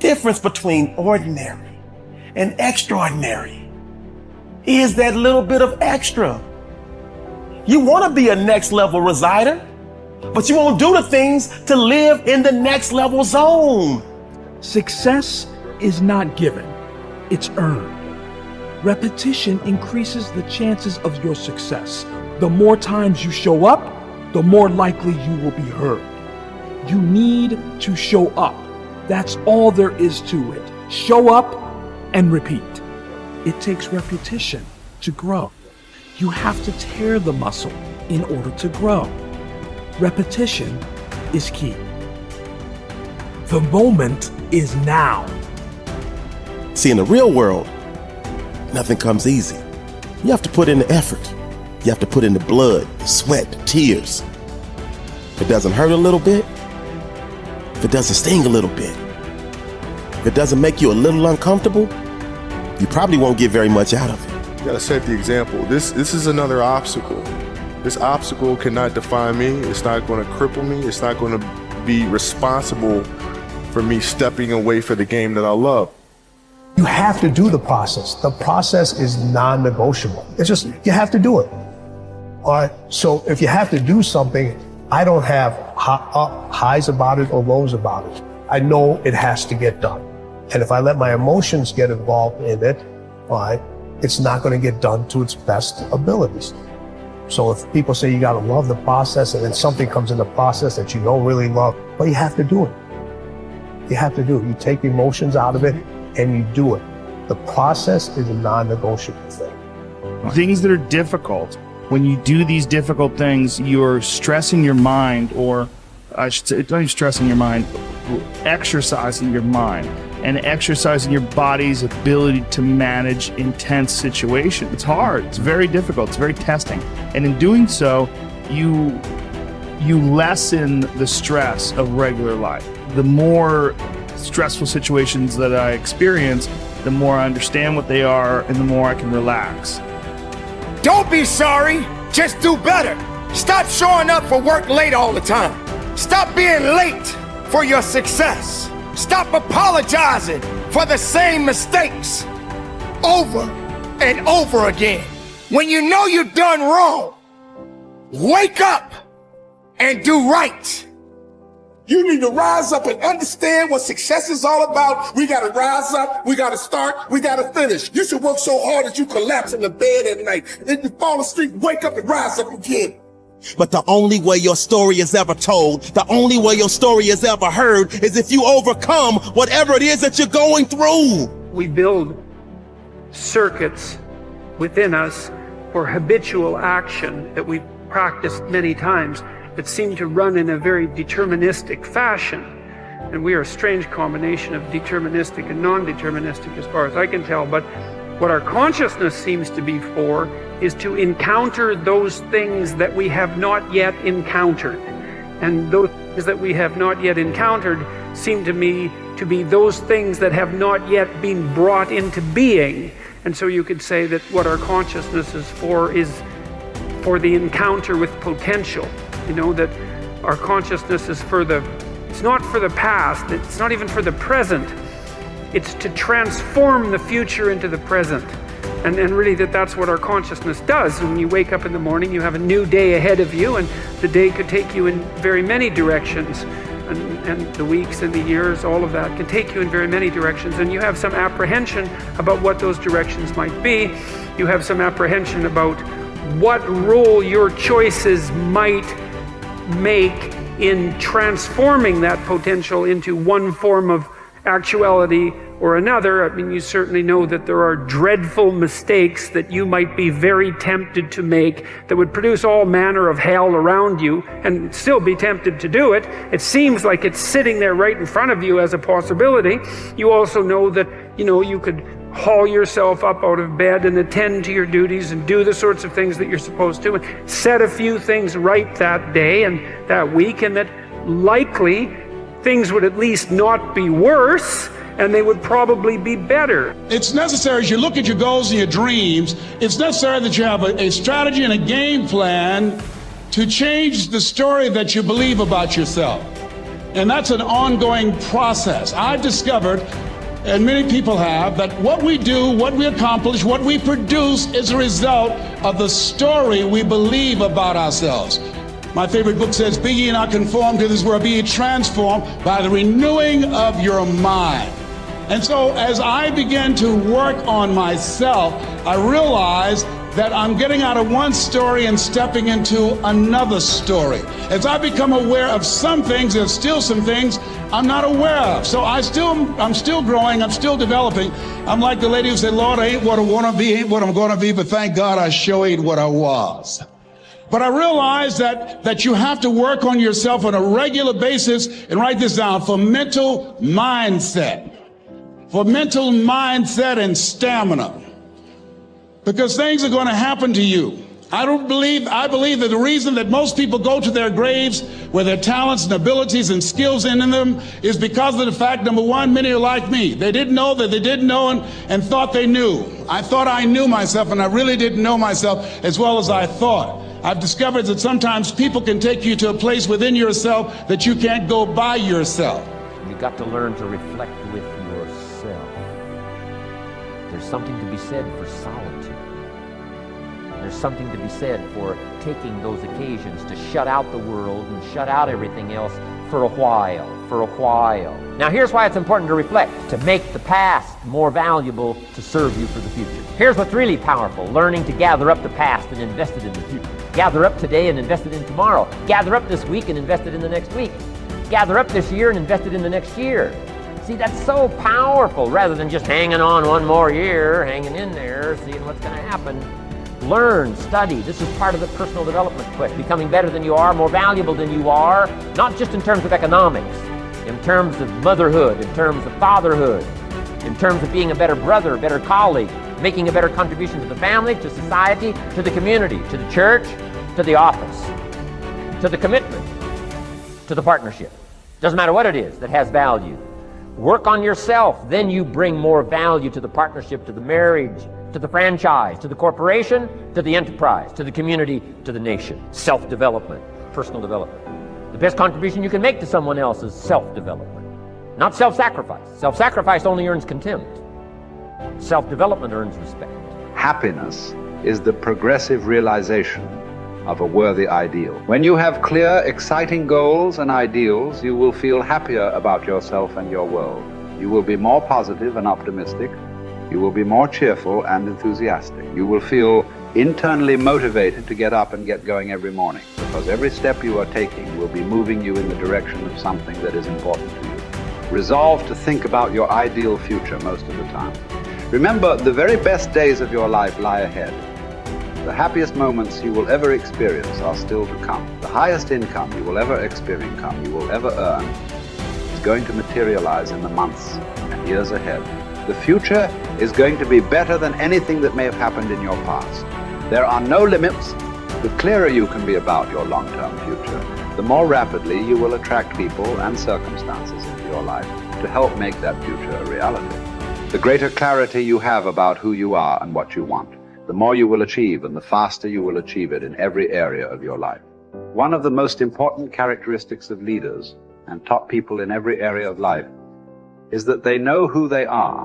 difference between ordinary and extraordinary is that little bit of extra. You want to be a next level resider, but you won't do the things to live in the next level zone. Success is not given, it's earned. Repetition increases the chances of your success. The more times you show up, the more likely you will be heard. You need to show up. That's all there is to it. Show up and repeat. It takes repetition to grow. You have to tear the muscle in order to grow. Repetition is key. The moment is now. See, in the real world, nothing comes easy. You have to put in the effort. You have to put in the blood, the sweat, the tears. If it doesn't hurt a little bit, if it doesn't sting a little bit, if it doesn't make you a little uncomfortable, you probably won't get very much out of it. You gotta set the example. This is another obstacle. This obstacle cannot define me. It's not gonna cripple me. It's not gonna be responsible for me stepping away for the game that I love. You have to do the process. The process is non-negotiable. It's just, you have to do it. All right, so if you have to do something, I don't have highs about it or lows about it. I know it has to get done. And if I let my emotions get involved in it, all right, it's not going to get done to its best abilities. So if people say you got to love the process and then something comes in the process that you don't really love, well, you have to do it. You have to do it. You take the emotions out of it and you do it. The process is a non-negotiable thing. Things that are difficult, when you do these difficult things, you're stressing your mind, or I should say, not even stressing your mind, exercising your mind and exercising your body's ability to manage intense situations. It's hard, it's very difficult, it's very testing. And in doing so, you lessen the stress of regular life. The more stressful situations that I experience, the more I understand what they are and the more I can relax. Don't be sorry, just do better. Stop showing up for work late all the time. Stop being late for your success. Stop apologizing for the same mistakes over and over again. When you know you've done wrong, wake up and do right. You need to rise up and understand what success is all about. We got to rise up. We got to start. We got to finish. You should work so hard that you collapse in the bed at night. Then you fall asleep, wake up and rise up again. But the only way your story is ever told, the only way your story is ever heard, is if you overcome whatever it is that you're going through. We build circuits within us for habitual action that we've practiced many times that seem to run in a very deterministic fashion. And we are a strange combination of deterministic and non-deterministic as far as I can tell. But what our consciousness seems to be for is to encounter those things that we have not yet encountered. And those things that we have not yet encountered seem to me to be those things that have not yet been brought into being. And so you could say that what our consciousness is for the encounter with potential. You know, that our consciousness is it's not for the past, it's not even for the present. It's to transform the future into the present. And really that's what our consciousness does. When you wake up in the morning, you have a new day ahead of you, and the day could take you in very many directions. And the weeks and the years, all of that can take you in very many directions. And you have some apprehension about what those directions might be. You have some apprehension about what role your choices might make in transforming that potential into one form of actuality or another. I mean, you certainly know that there are dreadful mistakes that you might be very tempted to make that would produce all manner of hell around you and still be tempted to do it. It seems like it's sitting there right in front of you as a possibility. You also know that, you could haul yourself up out of bed and attend to your duties and do the sorts of things that you're supposed to and set a few things right that day and that week, and that likely things would at least not be worse, and they would probably be better. It's necessary, as you look at your goals and your dreams, it's necessary that you have a strategy and a game plan to change the story that you believe about yourself. And that's an ongoing process. I've discovered, and many people have, that what we do, what we accomplish, what we produce is a result of the story we believe about ourselves. My favorite book says, "Be ye not conformed to this world, be ye transformed by the renewing of your mind." And so as I began to work on myself, I realized that I'm getting out of one story and stepping into another story. As I become aware of some things, there's still some things I'm not aware of. So I'm still growing, I'm still developing. I'm like the lady who said, "Lord, I ain't what I want to be, ain't what I'm going to be, but thank God I sure ain't what I was." But I realize that you have to work on yourself on a regular basis, and write this down, for mental mindset. For mental mindset and stamina. Because things are going to happen to you. I believe that the reason that most people go to their graves with their talents and abilities and skills in them is because of the fact, number one, many are like me. They didn't know that they didn't know and thought they knew. I thought I knew myself, and I really didn't know myself as well as I thought. I've discovered that sometimes people can take you to a place within yourself that you can't go by yourself. You've got to learn to reflect with yourself. There's something to be said for solitude. There's something to be said for taking those occasions to shut out the world and shut out everything else for a while. Now here's why it's important to reflect, to make the past more valuable to serve you for the future. Here's what's really powerful, learning to gather up the past and invest it in the future. Gather up today and invest it in tomorrow. Gather up this week and invest it in the next week. Gather up this year and invest it in the next year. See, that's so powerful, rather than just hanging on one more year, hanging in there, seeing what's going to happen. Learn, study. This is part of the personal development quest, becoming better than you are, more valuable than you are, not just in terms of economics, in terms of motherhood, in terms of fatherhood, in terms of being a better brother, a better colleague, making a better contribution to the family, to society, to the community, to the church, to the office, to the commitment, to the partnership. Doesn't matter what it is that has value. Work on yourself, then you bring more value to the partnership, to the marriage, to the franchise, to the corporation, to the enterprise, to the community, to the nation. Self-development, personal development. The best contribution you can make to someone else is self-development, not self-sacrifice. Self-sacrifice only earns contempt. Self-development earns respect. Happiness is the progressive realization of a worthy ideal. When you have clear, exciting goals and ideals, you will feel happier about yourself and your world. You will be more positive and optimistic. You will be more cheerful and enthusiastic. You will feel internally motivated to get up and get going every morning, because every step you are taking will be moving you in the direction of something that is important to you. Resolve to think about your ideal future most of the time. Remember, the very best days of your life lie ahead. The happiest moments you will ever experience are still to come. The highest income you will ever experience, you will ever earn, is going to materialize in the months and years ahead. The future is going to be better than anything that may have happened in your past. There are no limits. The clearer you can be about your long-term future, the more rapidly you will attract people and circumstances into your life to help make that future a reality. The greater clarity you have about who you are and what you want, the more you will achieve, and the faster you will achieve it in every area of your life. One of the most important characteristics of leaders and top people in every area of life is that they know who they are,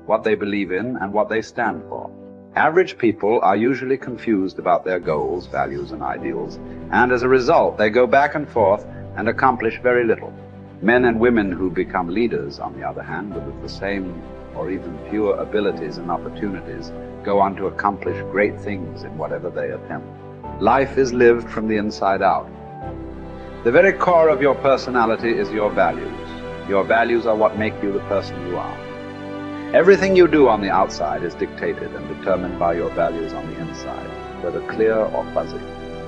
what they believe in, and what they stand for. Average people are usually confused about their goals, values, and ideals, and as a result, they go back and forth and accomplish very little. Men and women who become leaders, on the other hand, with the same or even fewer abilities and opportunities, go on to accomplish great things in whatever they attempt. Life is lived from the inside out. The very core of your personality is your values. Your values are what make you the person you are. Everything you do on the outside is dictated and determined by your values on the inside, whether clear or fuzzy.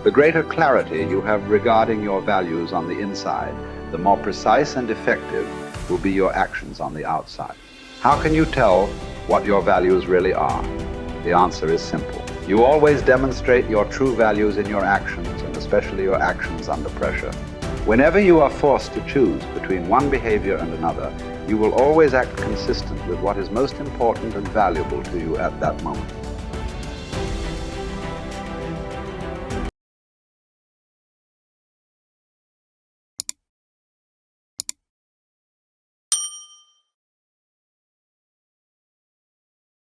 The greater clarity you have regarding your values on the inside, the more precise and effective will be your actions on the outside. How can you tell what your values really are? The answer is simple. You always demonstrate your true values in your actions, and especially your actions under pressure. Whenever you are forced to choose between one behavior and another, you will always act consistent with what is most important and valuable to you at that moment.